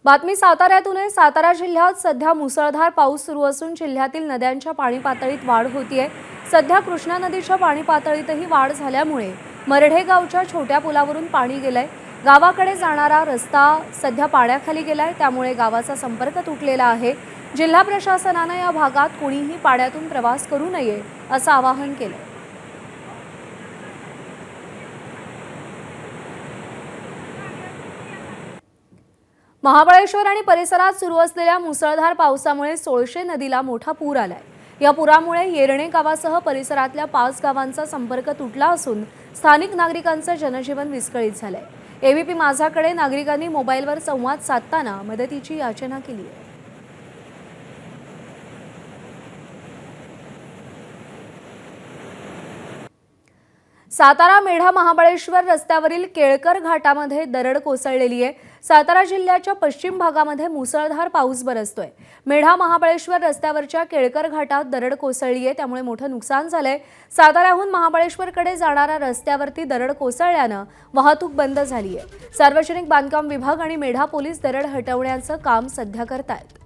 बातमी साताऱ्यातून आहे। सातारा जिल्ह्यात सध्या मुसळधार पाऊस सुरू असून जिल्ह्यातील नद्यांच्या पाणी पातळीत वाढ होतीये। सध्या कृष्णा नदीच्या पाणी पातळीतही वाढ झाल्यामुळे मरढे गावच्या छोट्या पुलावरून पाणी गेलंय। गावाकडे जाणारा रस्ता सध्या पाण्याखाली गेलाय, त्यामुळे गावाचा संपर्क तुटलेला आहे। जिल्हा प्रशासनाने या भागात कोणीही पाण्यातून प्रवास करू नये असं आवाहन केलंय। महाबळेश्वर आणि परिसरात सुरू असलेल्या मुसळधार पावसामुळे सोळशे नदीला मोठा पूर आलाय। या पुरामुळे येरणे गावासह परिसरातल्या 5 गावांचा संपर्क तुटला असून स्थानिक नागरिकांचं जनजीवन विस्कळीत झालंय। एबीपी माझाकडे नागरिकांनी मोबाईलवर संवाद साधताना मदतीची याचना केली आहे। सातारा मेढा महाबळेश्वर रस्त्यावरील केळकर घाटामध्ये दरड कोसळलेली आहे। सातारा जिल्ह्याच्या पश्चिम भागामध्ये मुसळधार पाऊस बरसतोय। मेढा महाबळेश्वर रस्त्यावरच्या केळकर घाटात दरड कोसळली आहे, त्यामुळे मोठं नुकसान झालंय। साताऱ्याहून महाबळेश्वरकडे जाणाऱ्या रस्त्यावरती दरड कोसळल्यानं वाहतूक बंद झाली आहे। सार्वजनिक बांधकाम विभाग आणि मेढा पोलीस दरड हटवण्याचं काम सध्या करतायत।